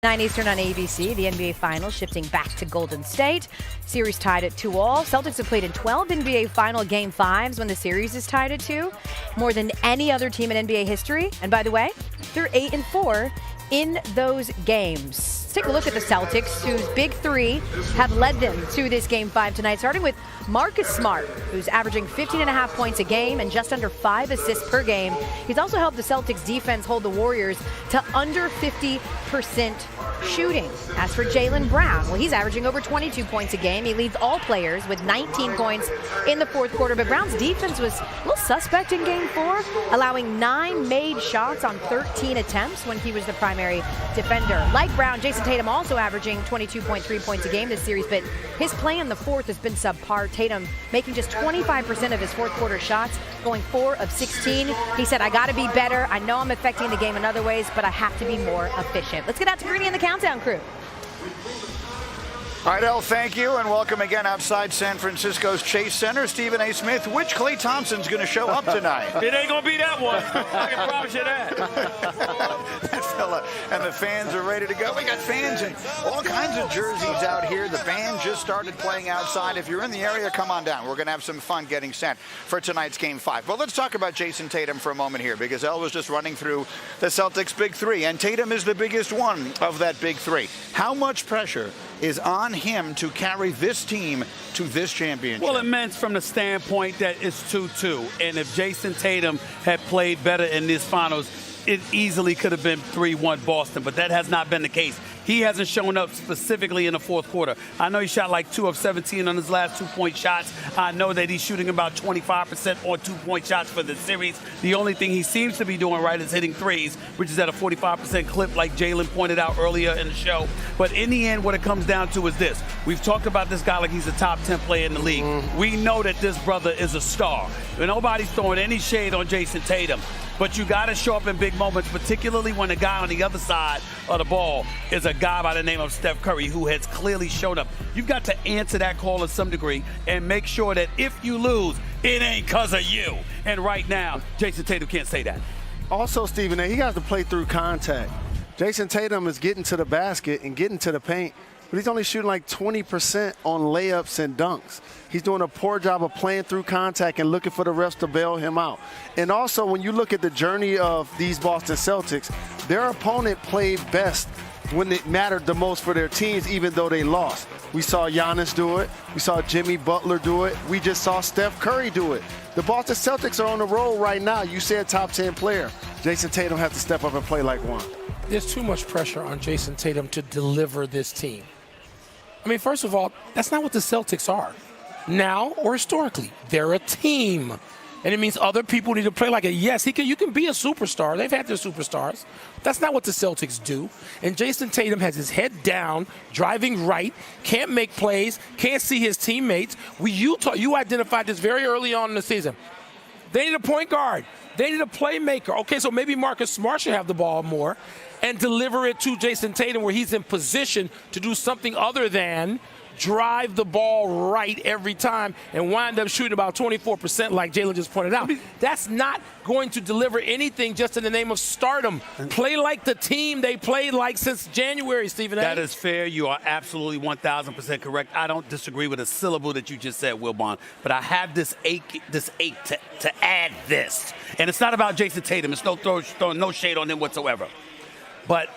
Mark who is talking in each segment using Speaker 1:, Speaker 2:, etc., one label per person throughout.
Speaker 1: 9 Eastern on ABC, the NBA Finals shifting back to Golden State. Series tied at 2-all. Celtics have played in 12 NBA Final Game 5s when the series is tied at 2, more than any other team in NBA history. And by the way, they're 8-4 in those games. Let's take a look at the Celtics, whose big three have led them to this Game 5 tonight, starting with Marcus Smart, who's averaging 15.5 points a game and just under 5 assists per game. He's also helped the Celtics defense hold the Warriors to under 50% shooting. As for Jaylen Brown, well, he's averaging over 22 points a game. He leads all players with 19 points in the fourth quarter. But Brown's defense was a little suspect in Game 4, allowing 9 made shots on 13 attempts when he was the primary defender. Like Brown, Jason Tatum also averaging 22.3 points a game this series, but his play in the fourth has been subpar. Tatum making just 25% of his fourth quarter shots, going 4 of 16. He said, I got to be better. I know I'm affecting the game in other ways, but I have to be more efficient. Let's get out to Greeny and the Countdown crew.
Speaker 2: All right, Elle, thank you, and welcome again outside San Francisco's Chase Center. Stephen A. Smith, which Klay Thompson's going to show up tonight?
Speaker 3: It ain't going to be that one. I can promise you that.
Speaker 2: That fella, and the fans are ready to go. We got fans in all kinds of jerseys out here. The band just started playing outside. If you're in the area, come on down. We're going to have some fun getting set for tonight's Game 5. Well, let's talk about Jason Tatum for a moment here, because Elle was just running through the Celtics' big three, and Tatum is the biggest one of that big three. How much pressure is on him to carry this team to this championship?
Speaker 3: Well, immense from the standpoint that it's 2-2. And if Jason Tatum had played better in this finals, it easily could have been 3-1 Boston, but that has not been the case. He hasn't shown up specifically in the fourth quarter. I know he shot like 2 of 17 on his last 2-point shots. I know that he's shooting about 25% on 2-point shots for the series. The only thing he seems to be doing right is hitting threes, which is at a 45% clip like Jaylen pointed out earlier in the show. But in the end, what it comes down to is this. We've talked about this guy like he's a top 10 player in the league. We know that this brother is a star. And nobody's throwing any shade on Jason Tatum. But you got to show up in big moments, particularly when the guy on the other side of the ball is a guy by the name of Steph Curry, who has clearly shown up. You've got to answer that call to some degree and make sure that if you lose, it ain't because of you. And right now, Jason Tatum can't say that.
Speaker 4: Also, Stephen A., he has to play through contact. Jason Tatum is getting to the basket and getting to the paint, but he's only shooting like 20% on layups and dunks. He's doing a poor job of playing through contact and looking for the refs to bail him out. And also, when you look at the journey of these Boston Celtics, their opponent played best when it mattered the most for their teams, even though they lost. We saw Giannis do it. We saw Jimmy Butler do it. We just saw Steph Curry do it. The Boston Celtics are on the roll right now. You said top 10 player. Jason Tatum has to step up and play like one.
Speaker 5: There's too much pressure on Jason Tatum to deliver this team. I mean, first of all, that's not what the Celtics are. Now or historically, they're a team. And it means other people need to play like it. Yes, you can be a superstar. They've had their superstars. That's not what the Celtics do. And Jason Tatum has his head down, driving right, can't make plays, can't see his teammates. You identified this very early on in the season. They need a point guard. They need a playmaker. Okay, so maybe Marcus Smart should have the ball more and deliver it to Jason Tatum where he's in position to do something other than drive the ball right every time and wind up shooting about 24% like Jaylen just pointed out. That's not going to deliver anything just in the name of stardom. Play like the team they played like since January, Stephen A.
Speaker 3: That is fair. You are absolutely 1,000% correct. I don't disagree with a syllable that you just said, Wilbon, but I have this ache to add this. And it's not about Jason Tatum. It's throwing no shade on him whatsoever. But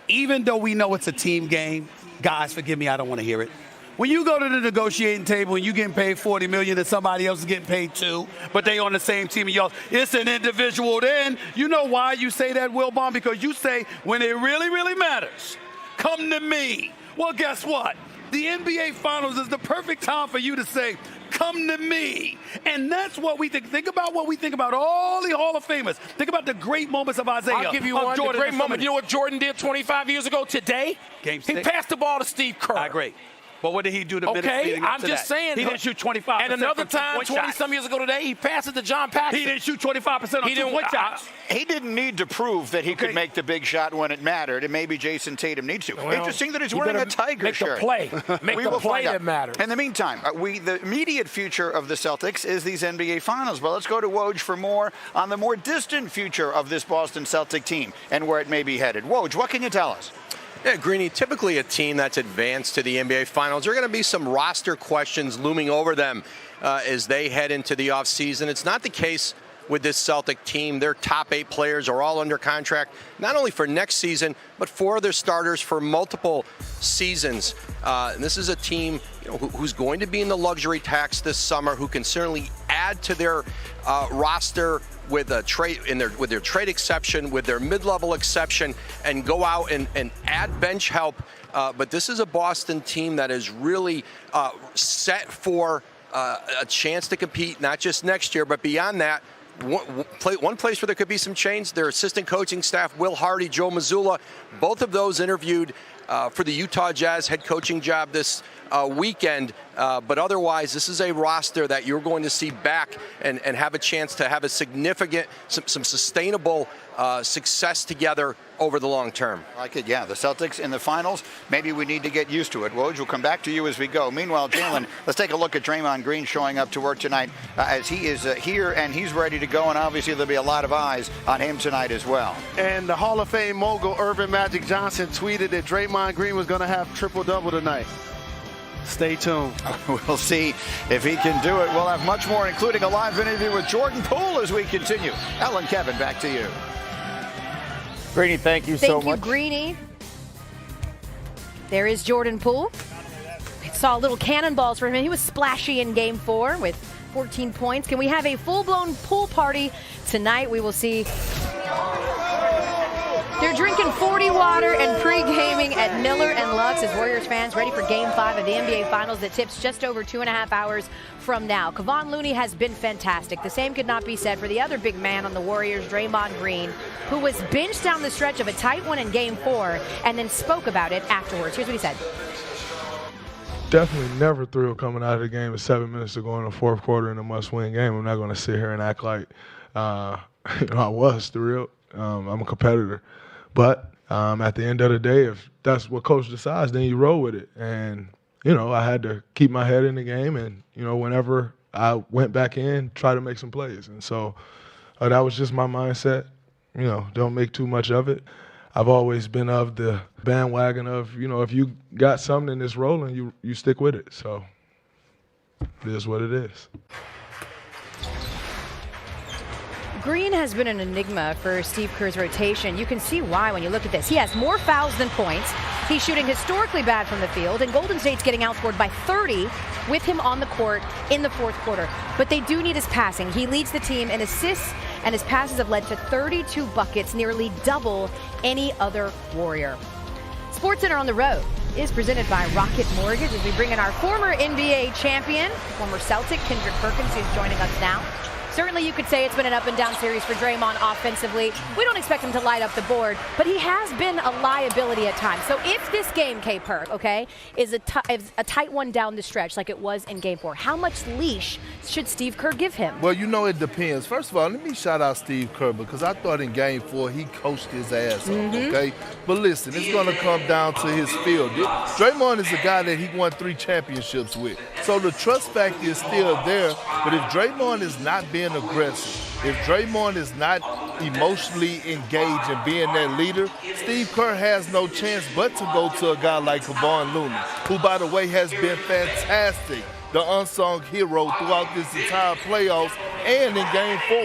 Speaker 3: even though we know it's a team game, guys, forgive me, I don't want to hear it. When you go to the negotiating table and you getting paid $40 million and somebody else is getting paid $2 million, but they on the same team and y'all, it's an individual, then you know why you say that, Wilbon? Because you say, when it really, really matters, come to me. Well, guess what? The NBA Finals is the perfect time for you to say, come to me. And that's what we think. Think about what we think about all the Hall of Famers. Think about the great moments of Isaiah.
Speaker 5: I'll give you one. The great moment. You know what Jordan did 25 years ago today?
Speaker 3: Game
Speaker 5: He passed the ball to Steve Kerr.
Speaker 3: I agree. But what did he do the minutes leading up to that?
Speaker 5: I'm just saying.
Speaker 3: He didn't shoot 25%.
Speaker 5: And another time, 20-some years ago today, he passed it to John Paxson.
Speaker 3: He didn't shoot 25% on 2-point shots.
Speaker 2: He didn't need to prove that he could make the big shot when it mattered, and maybe Jason Tatum needs to.
Speaker 5: Well,
Speaker 2: interesting that he's wearing a Tiger shirt.
Speaker 5: Make the play that matters.
Speaker 2: In the meantime, the immediate future of the Celtics is these NBA Finals. But let's go to Woj for more on the more distant future of this Boston Celtic team and where it may be headed. Woj, what can you tell us?
Speaker 6: Yeah, Greeny, typically a team that's advanced to the NBA Finals, there are going to be some roster questions looming over them as they head into the offseason. It's not the case with this Celtic team. Their top 8 players are all under contract, not only for next season, but 4 of their starters for multiple seasons. And this is a team who's going to be in the luxury tax this summer, who can certainly add to their roster with a trade with their trade exception, with their mid-level exception, and go out and add bench help. But this is a Boston team that is really set for a chance to compete, not just next year, but beyond that. One place where there could be some change, their assistant coaching staff, Will Hardy, Joe Mazzulla, both of those interviewed for the Utah Jazz head coaching job this weekend. But otherwise, this is a roster that you're going to see back and have a chance to have a significant, some sustainable success together over the long term.
Speaker 2: I like it, yeah. The Celtics in the finals, maybe we need to get used to it. Woj, we'll come back to you as we go. Meanwhile, Jalen, let's take a look at Draymond Green showing up to work tonight as he is here and he's ready to go, and obviously there'll be a lot of eyes on him tonight as well.
Speaker 4: And the Hall of Fame mogul Irvin Magic Johnson tweeted that Draymond Green was going to have triple-double tonight. Stay tuned.
Speaker 2: We'll see if he can do it. We'll have much more, including a live interview with Jordan Poole as we continue. Ellen, Kevin, back to you.
Speaker 7: Greeny, thank you so much.
Speaker 1: Thank you, Greeny. There is Jordan Poole. We saw little cannonballs from him. He was splashy in Game 4 with 14 points. Can we have a full-blown pool party tonight? We will see. They're drinking 40 water and pre-gaming at Miller and Lux as Warriors fans ready for Game 5 of the NBA Finals that tips just over 2.5 hours from now. Kevon Looney has been fantastic. The same could not be said for the other big man on the Warriors, Draymond Green, who was benched down the stretch of a tight one in Game 4 and then spoke about it afterwards. Here's what he said.
Speaker 8: Definitely never thrilled coming out of the game with 7 minutes to go in the fourth quarter in a must-win game. I'm not going to sit here and act like I was thrilled. I'm a competitor. But at the end of the day, if that's what coach decides, then you roll with it. And, I had to keep my head in the game. And, whenever I went back in, try to make some plays. And so that was just my mindset. Don't make too much of it. I've always been of the bandwagon of, if you got something that's rolling, you stick with it. So it is what it is.
Speaker 1: Green has been an enigma for Steve Kerr's rotation. You can see why when you look at this. He has more fouls than points. He's shooting historically bad from the field, and Golden State's getting outscored by 30 with him on the court in the fourth quarter. But they do need his passing. He leads the team in assists, and his passes have led to 32 buckets, nearly double any other Warrior. SportsCenter on the Road is presented by Rocket Mortgage as we bring in our former NBA champion, former Celtic, Kendrick Perkins, who's joining us now. Certainly you could say it's been an up-and-down series for Draymond offensively. We don't expect him to light up the board, but he has been a liability at times. So if this game, K-Perk, okay, is a tight one down the stretch like it was in Game 4, how much leash should Steve Kerr give him?
Speaker 9: Well, it depends. First of all, let me shout out Steve Kerr because I thought in Game 4 he coached his ass off, okay? But listen, it's going to come down to his field. Draymond is a guy that he won 3 championships with. So the trust factor is still there, but if Draymond is not being aggressive, if Draymond is not emotionally engaged and being that leader, Steve Kerr has no chance but to go to a guy like Kevon Looney, who, by the way, has been fantastic, the unsung hero throughout this entire playoffs and in Game 4.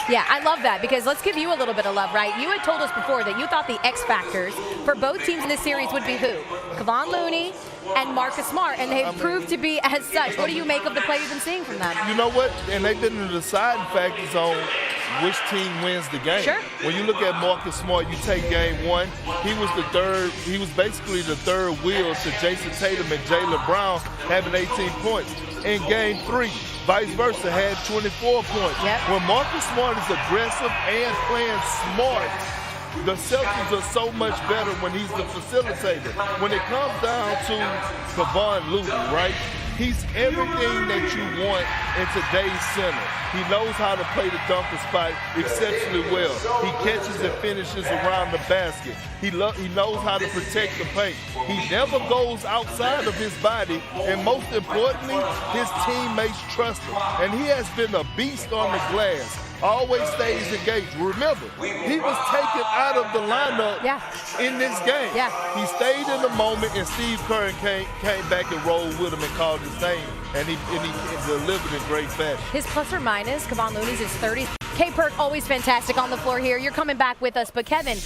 Speaker 1: Yeah, I love that because let's give you a little bit of love, right? You had told us before that you thought the X factors for both teams in this series would be who? Kevon Looney and Marcus Smart, and they've proved to be as such. What do you make of the play you've been seeing from them?
Speaker 9: You know what? And they've been the deciding factors on which team wins the game.
Speaker 1: Sure.
Speaker 9: When you look at Marcus Smart, you take Game 1, he was basically the third wheel to Jason Tatum and Jaylen Brown having 18 points. In Game 3, vice versa, had 24 points.
Speaker 1: Yep.
Speaker 9: When Marcus Smart is aggressive and playing smart, the Celtics are so much better when he's the facilitator. When it comes down to Kevon Looney, right? He's everything that you want in today's center. He knows how to play the dunker spot exceptionally well. He catches and finishes around the basket. He knows how to protect the paint. He never goes outside of his body, and most importantly, his teammates trust him. And he has been a beast on the glass. always stays engaged. Remember, he was taken out of the lineup in this game. He stayed in the moment, and Steve Kerr came back and rolled with him and called his name, and he delivered in great fashion.
Speaker 1: His plus or minus, Kevon Looney's is 30. K. Perk, always fantastic on the floor here. You're coming back with us, but Kevin,